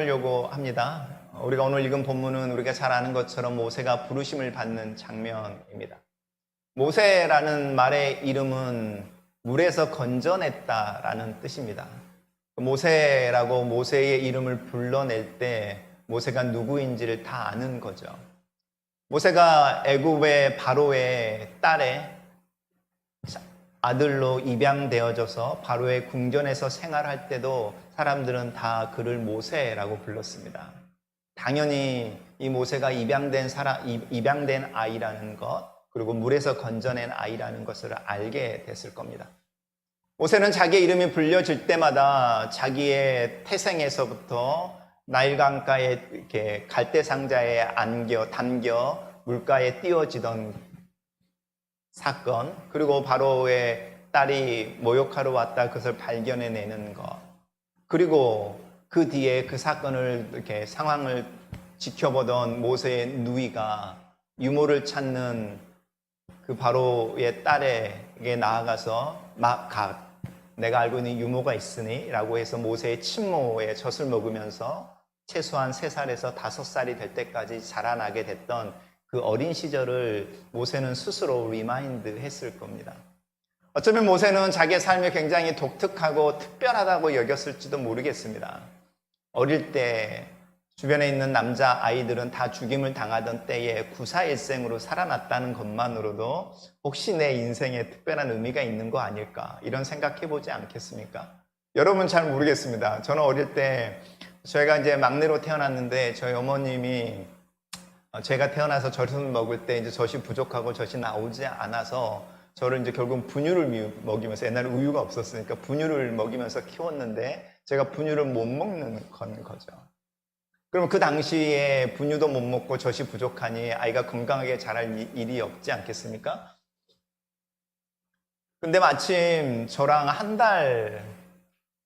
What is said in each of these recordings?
하려고 합니다. 우리가 오늘 읽은 본문은 우리가 잘 아는 것처럼 모세가 부르심을 받는 장면입니다. 모세라는 말의 이름은 물에서 건져냈다라는 뜻입니다. 모세라고 모세의 이름을 불러낼 때 모세가 누구인지를 다 아는 거죠. 모세가 애굽의 바로의 딸의 아들로 입양되어져서 바로의 궁전에서 생활할 때도 사람들은 다 그를 모세라고 불렀습니다. 당연히 이 모세가 입양된 아이라는 것, 그리고 물에서 건져낸 아이라는 것을 알게 됐을 겁니다. 모세는 자기의 이름이 불려질 때마다 자기의 태생에서부터 나일강가에 이렇게 갈대 상자에 담겨 물가에 띄워지던 사건, 그리고 바로의 딸이 모욕하러 왔다 그것을 발견해내는 것, 그리고 그 뒤에 그 사건을 이렇게 상황을 지켜보던 모세의 누이가 유모를 찾는 그 바로의 딸에게 나아가서 내가 알고 있는 유모가 있으니 라고 해서 모세의 친모의 젖을 먹으면서 최소한 3살에서 5살이 될 때까지 자라나게 됐던 그 어린 시절을 모세는 스스로 리마인드 했을 겁니다. 어쩌면 모세는 자기의 삶이 굉장히 독특하고 특별하다고 여겼을지도 모르겠습니다. 어릴 때 주변에 있는 남자 아이들은 다 죽임을 당하던 때에 구사일생으로 살아났다는 것만으로도 혹시 내 인생에 특별한 의미가 있는 거 아닐까, 이런 생각해보지 않겠습니까? 여러분 잘 모르겠습니다. 저는 어릴 때 저희가 이제 막내로 태어났는데 저희 어머님이 제가 태어나서 젖을 먹을 때 이제 젖이 부족하고 젖이 나오지 않아서 저를 이제 결국 분유를 먹이면서, 옛날에 우유가 없었으니까 분유를 먹이면서 키웠는데 제가 분유를 못 먹는 거죠. 그럼 그 당시에 분유도 못 먹고 젖이 부족하니 아이가 건강하게 자랄 일이 없지 않겠습니까? 근데 마침 저랑 한 달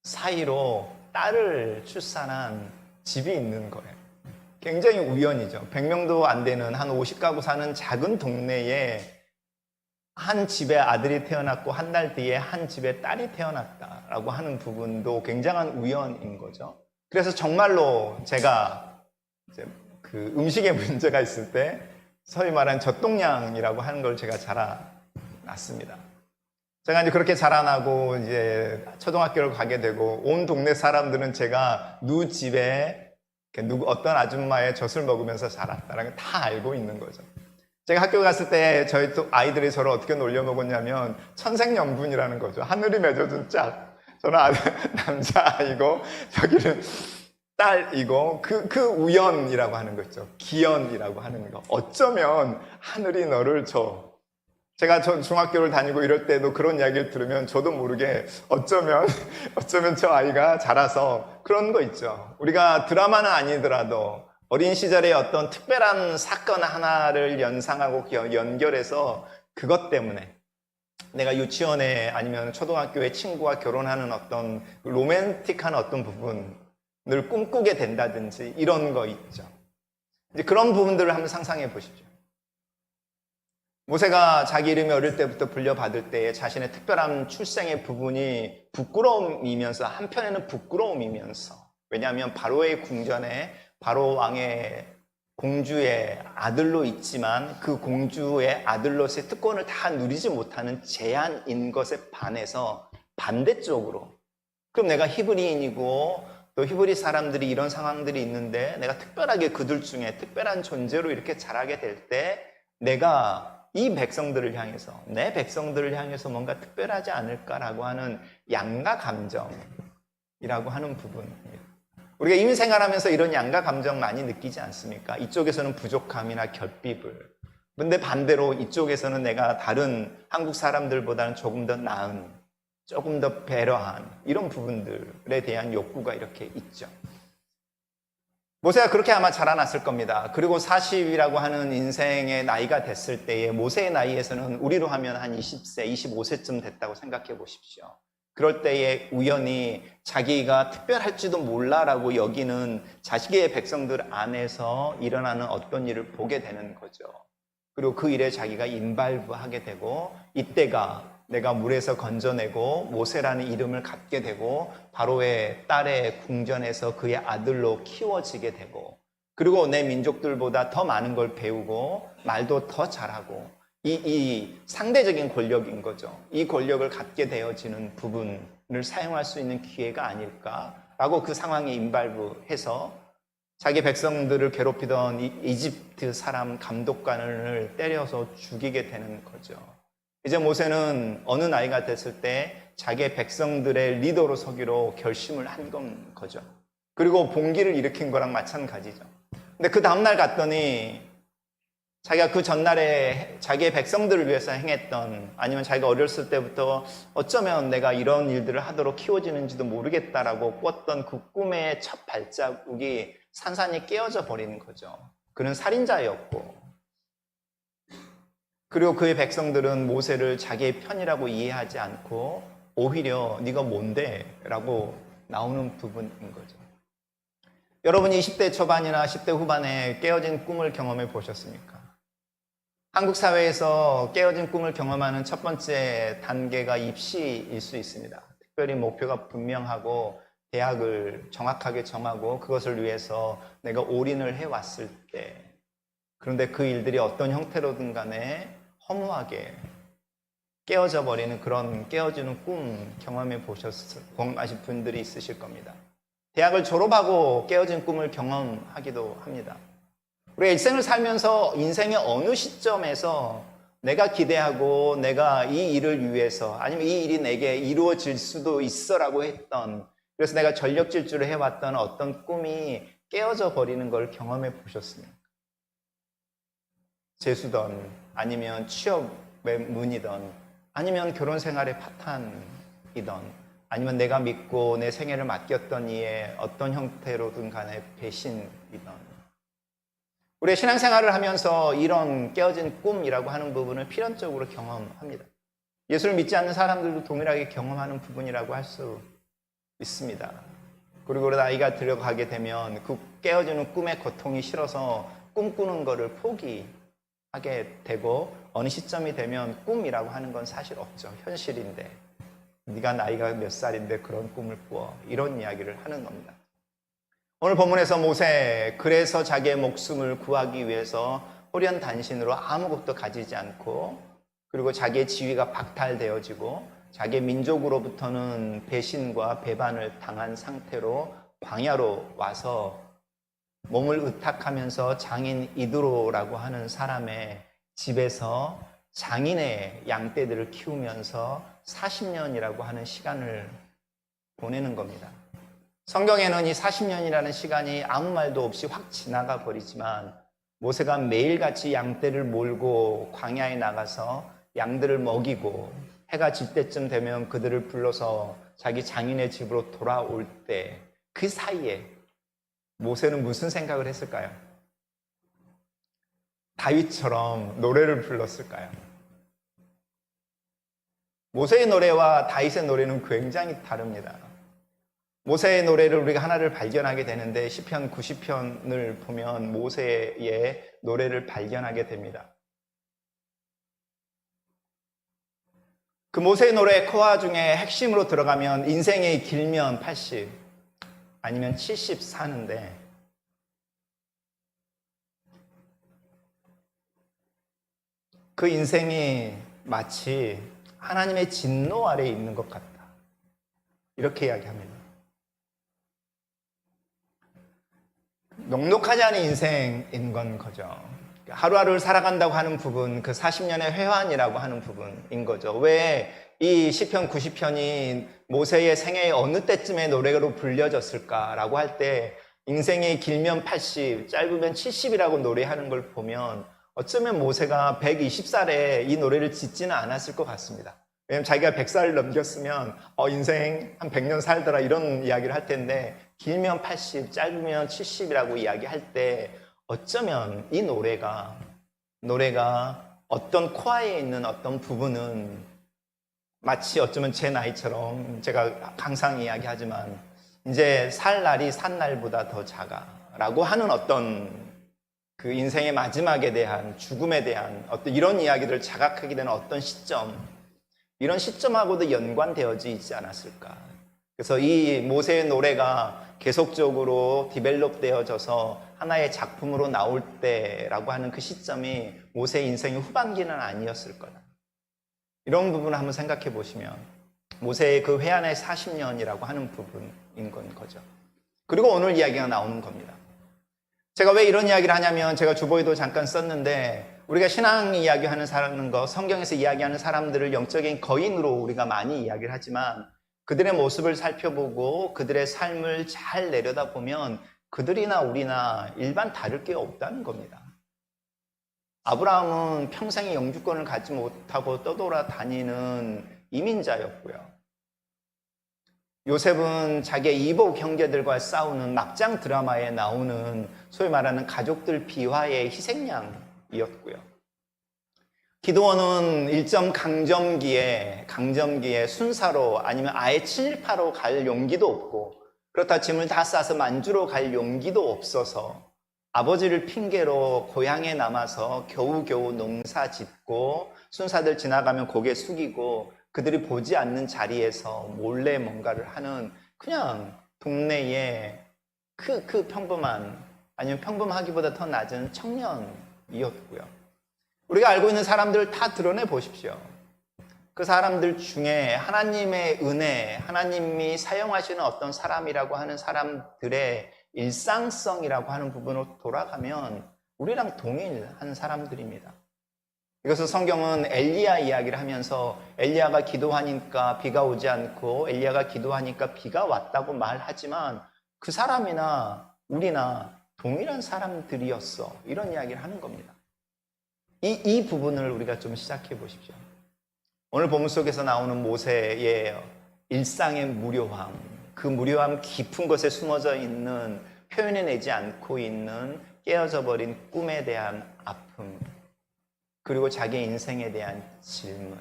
사이로 딸을 출산한 집이 있는 거예요. 굉장히 우연이죠. 100명도 안 되는 한 50가구 사는 작은 동네에 한 집에 아들이 태어났고 한 달 뒤에 한 집에 딸이 태어났다라고 하는 부분도 굉장한 우연인 거죠. 그래서 정말로 제가 이제 그 음식에 문제가 있을 때 소위 말하는 젖동량이라고 하는 걸 제가 자라났습니다. 제가 이제 그렇게 자라나고 이제 초등학교를 가게 되고 온 동네 사람들은 제가 누 집에 어떤 아줌마의 젖을 먹으면서 자랐다라는 걸 다 알고 있는 거죠. 제가 학교 갔을 때 저희 또 아이들이 저를 어떻게 놀려먹었냐면 천생연분이라는 거죠. 하늘이 맺어준 짝. 저는 남자아이고 저기는 딸이고 그 우연이라고 하는 거죠. 기연이라고 하는 거. 어쩌면 하늘이 너를 줘. 제가 중학교를 다니고 이럴 때도 그런 이야기를 들으면 저도 모르게 어쩌면 저 아이가 자라서 그런 거 있죠. 우리가 드라마는 아니더라도 어린 시절에 어떤 특별한 사건 하나를 연상하고 연결해서 그것 때문에 내가 유치원에 아니면 초등학교에 친구와 결혼하는 어떤 로맨틱한 어떤 부분을 꿈꾸게 된다든지 이런 거 있죠. 이제 그런 부분들을 한번 상상해 보시죠. 모세가 자기 이름이 어릴 때부터 불려받을 때에 자신의 특별한 출생의 부분이 부끄러움이면서, 한편에는 부끄러움이면서, 왜냐하면 바로의 궁전에 바로 왕의 공주의 아들로 있지만 그 공주의 아들로서의 특권을 다 누리지 못하는 제한인 것에 반해서 반대쪽으로, 그럼 내가 히브리인이고 또 히브리 사람들이 이런 상황들이 있는데 내가 특별하게 그들 중에 특별한 존재로 이렇게 자라게 될 때 내가 이 백성들을 향해서, 내 백성들을 향해서 뭔가 특별하지 않을까라고 하는 양가 감정이라고 하는 부분입니다. 우리가 이민 생활하면서 이런 양가 감정 많이 느끼지 않습니까? 이쪽에서는 부족함이나 결핍을, 근데 반대로 이쪽에서는 내가 다른 한국 사람들보다는 조금 더 나은, 조금 더 배려한 이런 부분들에 대한 욕구가 이렇게 있죠. 모세가 그렇게 아마 자라났을 겁니다. 그리고 40이라고 하는 인생의 나이가 됐을 때에, 모세의 나이에서는 우리로 하면 한 20세, 25세쯤 됐다고 생각해 보십시오. 그럴 때에 우연히 자기가 특별할지도 몰라라고 여기는 자식의 백성들 안에서 일어나는 어떤 일을 보게 되는 거죠. 그리고 그 일에 자기가 인발부하게 되고, 이때가 내가 물에서 건져내고 모세라는 이름을 갖게 되고 바로의 딸의 궁전에서 그의 아들로 키워지게 되고, 그리고 내 민족들보다 더 많은 걸 배우고 말도 더 잘하고, 이 상대적인 권력인 거죠. 이 권력을 갖게 되어지는 부분을 사용할 수 있는 기회가 아닐까라고 그 상황에 임발부해서 자기 백성들을 괴롭히던 이집트 사람 감독관을 때려서 죽이게 되는 거죠. 이제 모세는 어느 나이가 됐을 때 자기의 백성들의 리더로 서기로 결심을 한 거죠. 그리고 봉기를 일으킨 거랑 마찬가지죠. 근데 그 다음날 갔더니 자기가 그 전날에 자기의 백성들을 위해서 행했던, 아니면 자기가 어렸을 때부터 어쩌면 내가 이런 일들을 하도록 키워지는지도 모르겠다라고 꿨던 그 꿈의 첫 발자국이 산산이 깨어져 버리는 거죠. 그는 살인자였고, 그리고 그의 백성들은 모세를 자기의 편이라고 이해하지 않고 오히려 네가 뭔데? 라고 나오는 부분인 거죠. 여러분이 20대 초반이나 10대 후반에 깨어진 꿈을 경험해 보셨습니까? 한국 사회에서 깨어진 꿈을 경험하는 첫 번째 단계가 입시일 수 있습니다. 특별히 목표가 분명하고 대학을 정확하게 정하고 그것을 위해서 내가 올인을 해왔을 때, 그런데 그 일들이 어떤 형태로든 간에 허무하게 깨어져 버리는 그런 깨어지는 꿈 경험하신 분들이 있으실 겁니다. 대학을 졸업하고 깨어진 꿈을 경험하기도 합니다. 우리가 일생을 살면서 인생의 어느 시점에서 내가 기대하고 내가 이 일을 위해서, 아니면 이 일이 내게 이루어질 수도 있어라고 했던, 그래서 내가 전력 질주를 해왔던 어떤 꿈이 깨어져 버리는 걸 경험해 보셨습니까? 재수든, 아니면 취업의 문이든, 아니면 결혼 생활의 파탄이든, 아니면 내가 믿고 내 생애를 맡겼던 이의 어떤 형태로든 간에 배신이든, 우리의 신앙생활을 하면서 이런 깨어진 꿈이라고 하는 부분을 필연적으로 경험합니다. 예수를 믿지 않는 사람들도 동일하게 경험하는 부분이라고 할 수 있습니다. 그리고 나이가 들어가게 되면 그 깨어지는 꿈의 고통이 싫어서 꿈꾸는 것을 포기하게 되고, 어느 시점이 되면 꿈이라고 하는 건 사실 없죠. 현실인데 네가 나이가 몇 살인데 그런 꿈을 꾸어, 이런 이야기를 하는 겁니다. 오늘 본문에서 모세, 그래서 자기의 목숨을 구하기 위해서 호련단신으로 아무것도 가지지 않고, 그리고 자기의 지위가 박탈되어지고 자기의 민족으로부터는 배신과 배반을 당한 상태로 광야로 와서 몸을 의탁하면서 장인 이드로라고 하는 사람의 집에서 장인의 양떼들을 키우면서 40년이라고 하는 시간을 보내는 겁니다. 성경에는 이 40년이라는 시간이 아무 말도 없이 확 지나가 버리지만, 모세가 매일같이 양떼를 몰고 광야에 나가서 양들을 먹이고 해가 질 때쯤 되면 그들을 불러서 자기 장인의 집으로 돌아올 때, 그 사이에 모세는 무슨 생각을 했을까요? 다윗처럼 노래를 불렀을까요? 모세의 노래와 다윗의 노래는 굉장히 다릅니다. 모세의 노래를 우리가 하나를 발견하게 되는데, 시편 90편을 보면 모세의 노래를 발견하게 됩니다. 그 모세의 노래 코아 중에 핵심으로 들어가면 인생이 길면 80 아니면 70 사는데, 그 인생이 마치 하나님의 진노 아래에 있는 것 같다, 이렇게 이야기합니다. 녹록하지 않은 인생인 건 거죠. 하루하루를 살아간다고 하는 부분, 그 40년의 회환이라고 하는 부분인 거죠. 왜 이 시편 90편이 모세의 생애의 어느 때쯤에 노래로 불려졌을까라고 할 때, 인생이 길면 80, 짧으면 70이라고 노래하는 걸 보면 어쩌면 모세가 120살에 이 노래를 짓지는 않았을 것 같습니다. 왜냐면 자기가 100살을 넘겼으면 인생 한 100년 살더라, 이런 이야기를 할 텐데, 길면 80, 짧으면 70이라고 이야기할 때 어쩌면 이 노래가 어떤 코아에 있는 어떤 부분은 마치 어쩌면 제 나이처럼, 제가 항상 이야기하지만 이제 살 날이 산 날보다 더 작아라고 하는 어떤 그 인생의 마지막에 대한, 죽음에 대한 어떤 이런 이야기들을 자각하게 되는 어떤 시점, 이런 시점하고도 연관되어져 있지 않았을까. 그래서 이 모세의 노래가 계속적으로 디벨롭되어져서 하나의 작품으로 나올 때라고 하는 그 시점이 모세의 인생의 후반기는 아니었을 거다. 이런 부분을 한번 생각해 보시면 모세의 그 회한의 40년이라고 하는 부분인 건 거죠. 그리고 오늘 이야기가 나오는 겁니다. 제가 왜 이런 이야기를 하냐면 제가 주보에도 잠깐 썼는데 우리가 신앙 이야기하는 사람은 성경에서 이야기하는 사람들을 영적인 거인으로 우리가 많이 이야기를 하지만 그들의 모습을 살펴보고 그들의 삶을 잘 내려다보면 그들이나 우리나 일반 다를 게 없다는 겁니다. 아브라함은 평생에 영주권을 갖지 못하고 떠돌아다니는 이민자였고요. 요셉은 자기의 이복 형제들과 싸우는 막장 드라마에 나오는 소위 말하는 가족들 비화의 희생양이었고요. 기드원은 일정 강점기에 순사로 아니면 아예 친일파로 갈 용기도 없고 그렇다 짐을 다 싸서 만주로 갈 용기도 없어서 아버지를 핑계로 고향에 남아서 겨우겨우 농사 짓고 순사들 지나가면 고개 숙이고 그들이 보지 않는 자리에서 몰래 뭔가를 하는 그냥 동네의 그 평범한 아니면 평범하기보다 더 낮은 청년이었고요. 우리가 알고 있는 사람들을 다 드러내 보십시오. 그 사람들 중에 하나님의 은혜, 하나님이 사용하시는 어떤 사람이라고 하는 사람들의 일상성이라고 하는 부분으로 돌아가면 우리랑 동일한 사람들입니다. 이것을 성경은 엘리야 이야기를 하면서 엘리야가 기도하니까 비가 오지 않고 엘리야가 기도하니까 비가 왔다고 말하지만 그 사람이나 우리나 동일한 사람들이었어. 이런 이야기를 하는 겁니다. 이 부분을 우리가 좀 시작해 보십시오. 오늘 본문 속에서 나오는 모세의 일상의 무료함, 그 무료함 깊은 곳에 숨어져 있는 표현해내지 않고 있는 깨어져 버린 꿈에 대한 아픔, 그리고 자기의 인생에 대한 질문,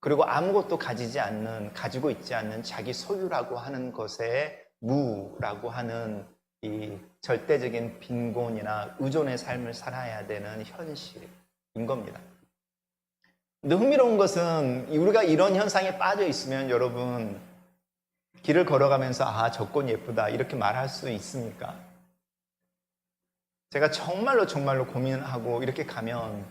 그리고 아무것도 가지고 있지 않는 자기 소유라고 하는 것에 무라고 하는 이 절대적인 빈곤이나 의존의 삶을 살아야 되는 현실인 겁니다. 근데 흥미로운 것은 우리가 이런 현상에 빠져 있으면 여러분 길을 걸어가면서 아, 저 꽃 예쁘다 이렇게 말할 수 있습니까? 제가 정말로 고민하고 이렇게 가면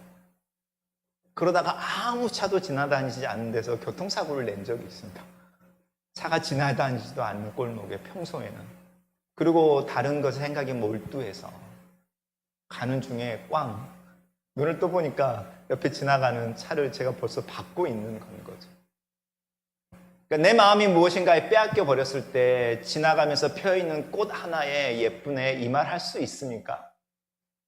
그러다가 아무 차도 지나다니지 않는 데서 교통사고를 낸 적이 있습니다. 차가 지나다니지도 않는 골목에 평소에는. 그리고 다른 것에 생각이 몰두해서 가는 중에 꽝 눈을 떠보니까 옆에 지나가는 차를 제가 벌써 밟고 있는 건 거죠. 그러니까 내 마음이 무엇인가에 빼앗겨 버렸을 때 지나가면서 펴있는 꽃 하나에 예쁘네 이 말 할 수 있습니까?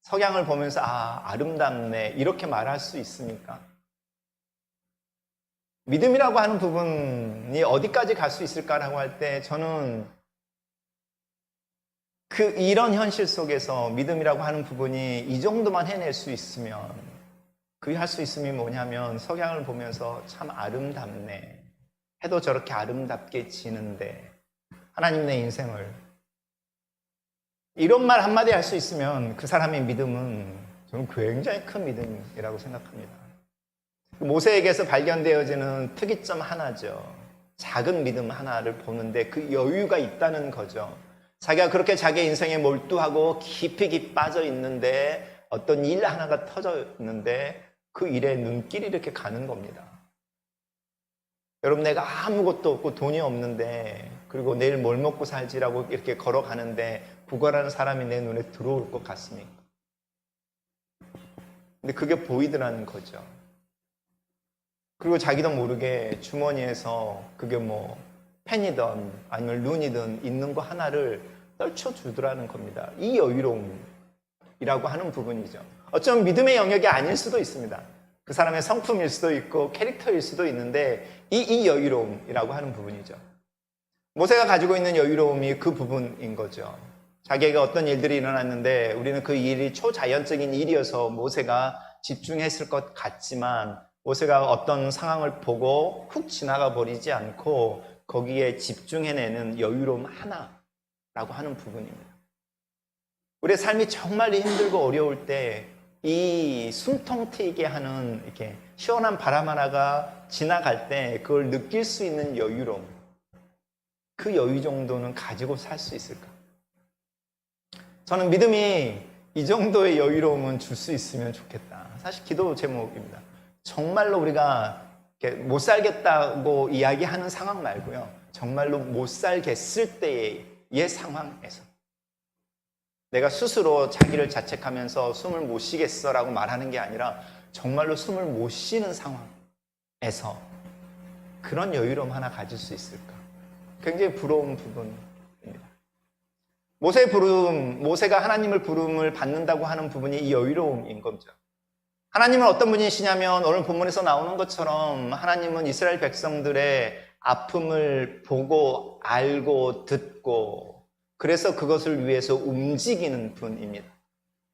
석양을 보면서 아, 아름답네 이렇게 말할 수 있습니까? 믿음이라고 하는 부분이 어디까지 갈 수 있을까라고 할 때 저는 이런 현실 속에서 믿음이라고 하는 부분이 이 정도만 해낼 수 있으면 그게 할 수 있음이 뭐냐면 석양을 보면서 참 아름답네 해도 저렇게 아름답게 지는데 하나님 내 인생을 이런 말 한마디 할 수 있으면 그 사람의 믿음은 저는 굉장히 큰 믿음이라고 생각합니다. 모세에게서 발견되어지는 특이점 하나죠. 작은 믿음 하나를 보는데 그 여유가 있다는 거죠. 자기가 그렇게 자기 인생에 몰두하고 깊이 빠져 있는데 어떤 일 하나가 터져 있는데 그 일에 눈길이 이렇게 가는 겁니다. 여러분 내가 아무것도 없고 돈이 없는데 그리고 내일 뭘 먹고 살지라고 이렇게 걸어가는데 구걸하는 사람이 내 눈에 들어올 것 같습니까? 근데 그게 보이더라는 거죠. 그리고 자기도 모르게 주머니에서 그게 뭐 펜이든 아니면 룬이든 있는 거 하나를 떨쳐주더라는 겁니다. 이 여유로움이라고 하는 부분이죠. 어쩌면 믿음의 영역이 아닐 수도 있습니다. 그 사람의 성품일 수도 있고 캐릭터일 수도 있는데 이 여유로움이라고 하는 부분이죠. 모세가 가지고 있는 여유로움이 그 부분인 거죠. 자기에게 어떤 일들이 일어났는데 우리는 그 일이 초자연적인 일이어서 모세가 집중했을 것 같지만 모세가 어떤 상황을 보고 훅 지나가 버리지 않고 거기에 집중해내는 여유로움 하나라고 하는 부분입니다. 우리의 삶이 정말 힘들고 어려울 때 이 숨통 트이게 하는 이렇게 시원한 바람 하나가 지나갈 때 그걸 느낄 수 있는 여유로움, 그 여유 정도는 가지고 살 수 있을까? 저는 믿음이 이 정도의 여유로움은 줄 수 있으면 좋겠다. 사실 기도 제목입니다. 정말로 우리가 못 살겠다고 이야기하는 상황 말고요. 정말로 못 살겠을 때의 상황에서 내가 스스로 자기를 자책하면서 숨을 못 쉬겠어라고 말하는 게 아니라 정말로 숨을 못 쉬는 상황에서 그런 여유로움 하나 가질 수 있을까? 굉장히 부러운 부분입니다. 모세가 하나님을 부름을 받는다고 하는 부분이 이 여유로움인 거죠. 하나님은 어떤 분이시냐면 오늘 본문에서 나오는 것처럼 하나님은 이스라엘 백성들의 아픔을 보고 알고 듣고 그래서 그것을 위해서 움직이는 분입니다.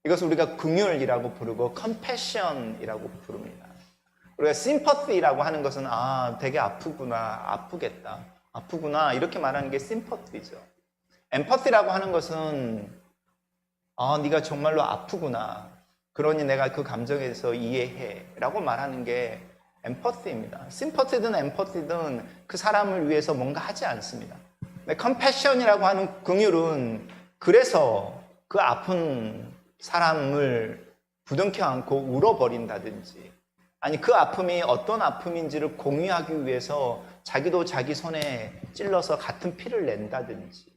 이것을 우리가 긍휼이라고 부르고 컴패션이라고 부릅니다. 우리가 심퍼티라고 하는 것은 되게 아프구나, 아프구나 이렇게 말하는 게 심퍼티죠. 엠퍼티라고 하는 것은 네가 정말로 아프구나, 그러니 내가 그 감정에 대해서 이해해 라고 말하는 게 엠퍼티입니다. 심퍼티든 엠퍼티든 그 사람을 위해서 뭔가 하지 않습니다. 컴패션이라고 하는 긍휼은 그래서 그 아픈 사람을 부둥켜 안고 울어버린다든지, 아니 그 아픔이 어떤 아픔인지를 공유하기 위해서 자기도 자기 손에 찔러서 같은 피를 낸다든지,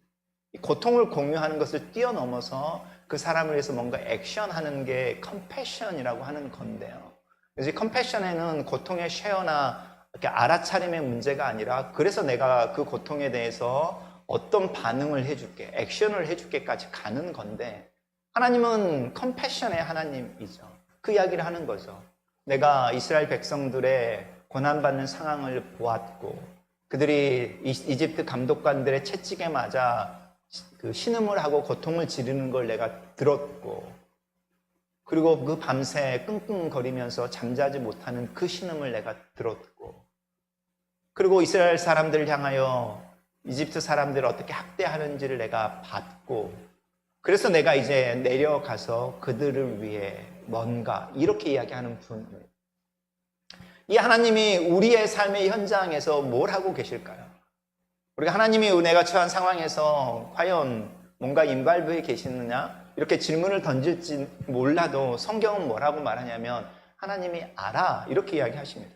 고통을 공유하는 것을 뛰어넘어서 그 사람을 위해서 뭔가 액션하는 게 컴패션이라고 하는 건데요. 그래서 컴패션에는 고통의 쉐어나 이렇게 알아차림의 문제가 아니라 그래서 내가 그 고통에 대해서 어떤 반응을 해줄게, 액션을 해줄게까지 가는 건데, 하나님은 컴패션의 하나님이죠. 그 이야기를 하는 거죠. 내가 이스라엘 백성들의 고난받는 상황을 보았고 그들이 이집트 감독관들의 채찍에 맞아 그 신음을 하고 고통을 지르는 걸 내가 들었고, 그리고 그 밤새 끙끙거리면서 잠자지 못하는 그 신음을 내가 들었고, 그리고 이스라엘 사람들을 향하여 이집트 사람들을 어떻게 학대하는지를 내가 봤고, 그래서 내가 이제 내려가서 그들을 위해 뭔가 이렇게 이야기하는 분입니다. 이 하나님이 우리의 삶의 현장에서 뭘 하고 계실까요? 우리가 하나님이 은혜가 처한 상황에서 과연 뭔가 인발부에 계시느냐? 이렇게 질문을 던질지 몰라도 성경은 뭐라고 말하냐면 하나님이 알아 이렇게 이야기하십니다.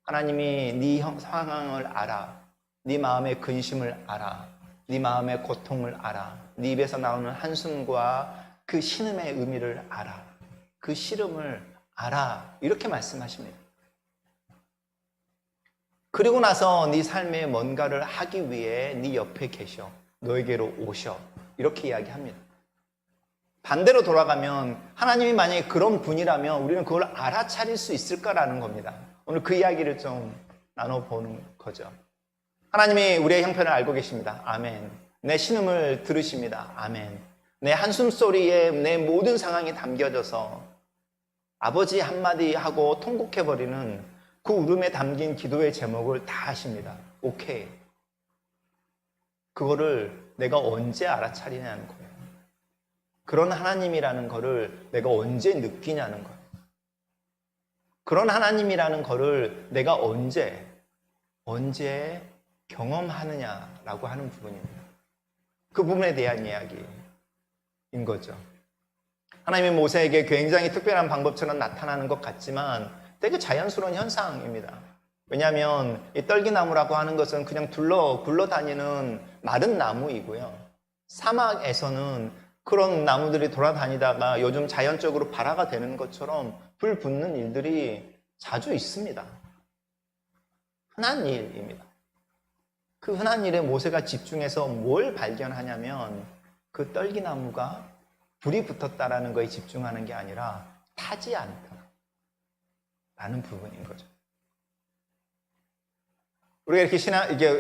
하나님이 네 상황을 알아, 네 마음의 근심을 알아, 네 마음의 고통을 알아, 네 입에서 나오는 한숨과 그 신음의 의미를 알아, 그 시름을 알아 이렇게 말씀하십니다. 그리고 나서 네 삶에 뭔가를 하기 위해 네 옆에 계셔, 너에게로 오셔 이렇게 이야기합니다. 반대로 돌아가면 하나님이 만약에 그런 분이라면 우리는 그걸 알아차릴 수 있을까라는 겁니다. 오늘 그 이야기를 좀 나눠보는 거죠. 하나님이 우리의 형편을 알고 계십니다. 아멘. 내 신음을 들으십니다. 아멘. 내 한숨소리에 내 모든 상황이 담겨져서 아버지 한마디 하고 통곡해버리는 그 울음에 담긴 기도의 제목을 다 아십니다. 오케이. 그거를 내가 언제 알아차리냐는 거예요. 그런 하나님이라는 거를 내가 언제 느끼냐는 거예요. 그런 하나님이라는 거를 내가 언제 경험하느냐라고 하는 부분입니다. 그 부분에 대한 이야기인 거죠. 하나님이 모세에게 굉장히 특별한 방법처럼 나타나는 것 같지만 되게 자연스러운 현상입니다. 왜냐하면 이 떨기나무라고 하는 것은 그냥 굴러다니는 마른 나무이고요. 사막에서는 그런 나무들이 돌아다니다가 요즘 자연적으로 발화가 되는 것처럼 불 붙는 일들이 자주 있습니다. 흔한 일입니다. 그 흔한 일에 모세가 집중해서 뭘 발견하냐면 그 떨기나무가 불이 붙었다라는 거에 집중하는 게 아니라 타지 않다라는 부분인 거죠. 우리가 이렇게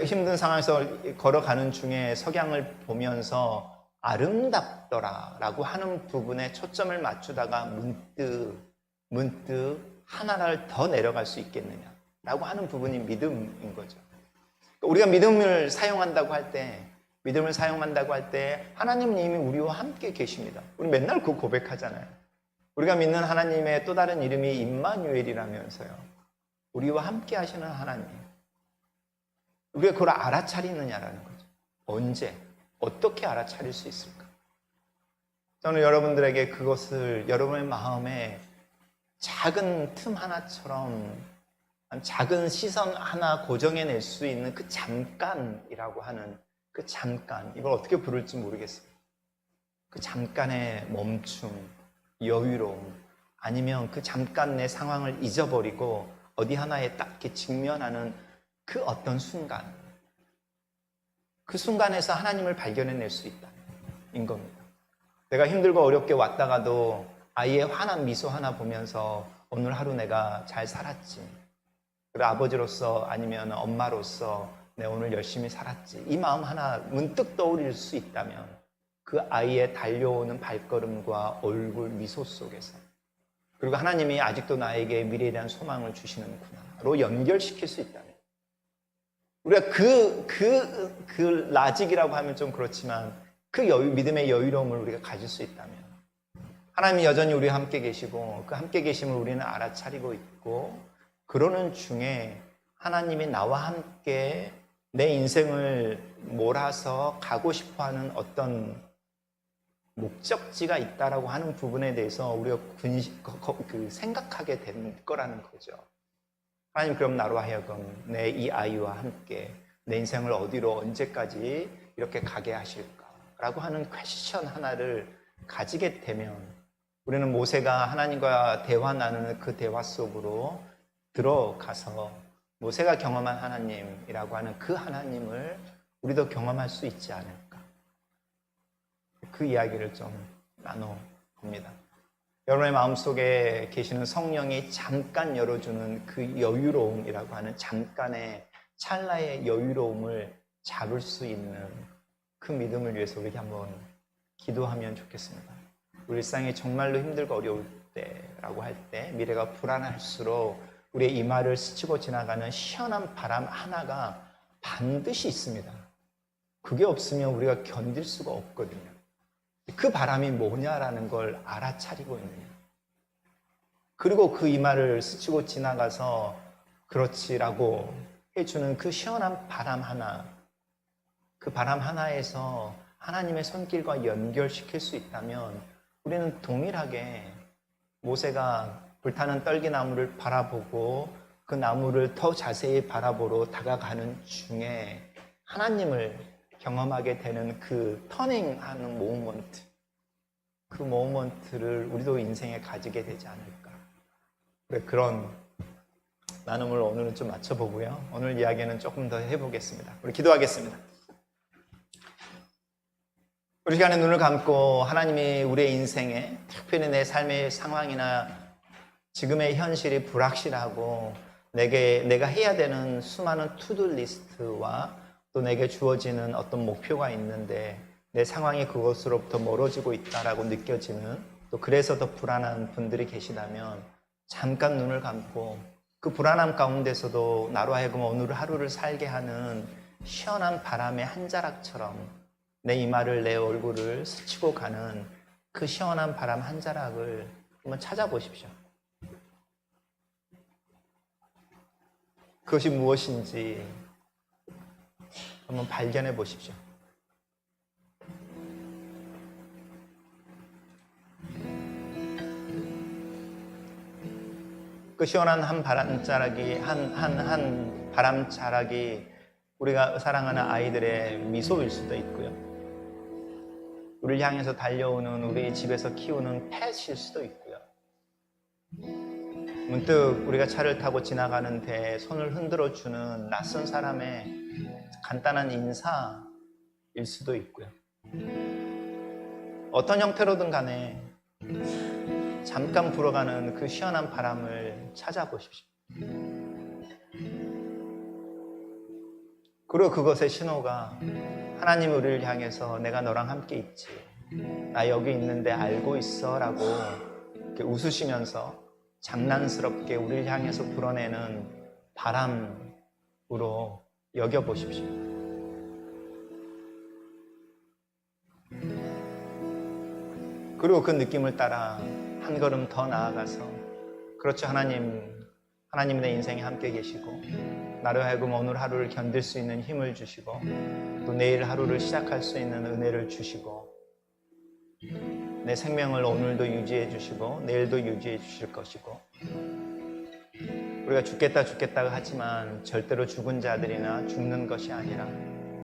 힘든 상황에서 걸어가는 중에 석양을 보면서 아름답더라라고 하는 부분에 초점을 맞추다가 문득 하나를 더 내려갈 수 있겠느냐라고 하는 부분이 믿음인 거죠. 우리가 믿음을 사용한다고 할 때 하나님은 이미 우리와 함께 계십니다. 우리 맨날 그 고백하잖아요. 우리가 믿는 하나님의 또 다른 이름이 임마누엘이라면서요. 우리와 함께 하시는 하나님. 우리가 그걸 알아차리느냐라는 거죠. 언제, 어떻게 알아차릴 수 있을까? 저는 여러분들에게 그것을 여러분의 마음에 작은 틈 하나처럼 작은 시선 하나 고정해낼 수 있는 그 잠깐이라고 하는 그 잠깐, 이걸 어떻게 부를지 모르겠어요. 그 잠깐의 멈춤, 여유로움, 아니면 그 잠깐 내 상황을 잊어버리고 어디 하나에 딱 이렇게 직면하는 그 어떤 순간, 그 순간에서 하나님을 발견해낼 수 있다는 겁니다. 내가 힘들고 어렵게 왔다가도 아이의 환한 미소 하나 보면서 오늘 하루 내가 잘 살았지. 그리고 아버지로서 아니면 엄마로서 내가 오늘 열심히 살았지. 이 마음 하나 문득 떠올릴 수 있다면 그 아이의 달려오는 발걸음과 얼굴 미소 속에서, 그리고 하나님이 아직도 나에게 미래에 대한 소망을 주시는구나로 연결시킬 수 있다면, 우리가 그 라직이라고 하면 좀 그렇지만 그 믿음의 여유로움을 우리가 가질 수 있다면, 하나님이 여전히 우리와 함께 계시고 그 함께 계심을 우리는 알아차리고 있고, 그러는 중에 하나님이 나와 함께 내 인생을 몰아서 가고 싶어하는 어떤 목적지가 있다라고 하는 부분에 대해서 우리가 생각하게 된 거라는 거죠. 하나님, 그럼 나로 하여금 내 이 아이와 함께 내 인생을 어디로 언제까지 이렇게 가게 하실까라고 하는 퀘스천 하나를 가지게 되면, 우리는 모세가 하나님과 대화 나누는 그 대화 속으로 들어가서 모세가 경험한 하나님이라고 하는 그 하나님을 우리도 경험할 수 있지 않을까, 그 이야기를 좀 나눠봅니다. 여러분의 마음속에 계시는 성령이 잠깐 열어주는 그 여유로움이라고 하는 잠깐의 찰나의 여유로움을 잡을 수 있는 그 믿음을 위해서 우리 한번 기도하면 좋겠습니다. 우리 일상이 정말로 힘들고 어려울 때라고 할 때, 미래가 불안할수록 우리의 이마를 스치고 지나가는 시원한 바람 하나가 반드시 있습니다. 그게 없으면 우리가 견딜 수가 없거든요. 그 바람이 뭐냐라는 걸 알아차리고 있느냐, 그리고 그 이마를 스치고 지나가서 그렇지라고 해주는 그 시원한 바람 하나, 그 바람 하나에서 하나님의 손길과 연결시킬 수 있다면, 우리는 동일하게 모세가 불타는 떨기나무를 바라보고 그 나무를 더 자세히 바라보러 다가가는 중에 하나님을 경험하게 되는 그 터닝하는 모먼트, 그 모먼트를 우리도 인생에 가지게 되지 않을까. 그런 나눔을 오늘은 좀 맞춰보고요. 오늘 이야기는 조금 더 해보겠습니다. 우리 기도하겠습니다. 우리 시간에 눈을 감고 하나님이 우리의 인생에, 특별히 내 삶의 상황이나 지금의 현실이 불확실하고 내가 해야 되는 수많은 투두 리스트와 또 내게 주어지는 어떤 목표가 있는데 내 상황이 그것으로부터 멀어지고 있다라고 느껴지는, 또 그래서 더 불안한 분들이 계시다면 잠깐 눈을 감고 그 불안함 가운데서도 나로 하여금 오늘 하루를 살게 하는 시원한 바람의 한 자락처럼 내 이마를, 내 얼굴을 스치고 가는 그 시원한 바람 한 자락을 한번 찾아보십시오. 그것이 무엇인지 한번 발견해 보십시오. 그 시원한 한 바람자락이, 한 바람자락이 우리가 사랑하는 아이들의 미소일 수도 있고요. 우리를 향해서 달려오는 우리 집에서 키우는 펫일 수도 있고요. 문득 우리가 차를 타고 지나가는데 손을 흔들어 주는 낯선 사람의 간단한 인사일 수도 있고요. 어떤 형태로든 간에 잠깐 불어가는 그 시원한 바람을 찾아보십시오. 그리고 그것의 신호가 하나님이 우리를 향해서 내가 너랑 함께 있지, 나 여기 있는데 알고 있어 라고 이렇게 웃으시면서 장난스럽게 우리를 향해서 불어내는 바람으로 여겨보십시오. 그리고 그 느낌을 따라 한 걸음 더 나아가서 그렇죠 하나님 내 인생에 함께 계시고 나로 하여금 오늘 하루를 견딜 수 있는 힘을 주시고 또 내일 하루를 시작할 수 있는 은혜를 주시고 내 생명을 오늘도 유지해 주시고 내일도 유지해 주실 것이고 우리가 죽겠다 하지만 절대로 죽은 자들이나 죽는 것이 아니라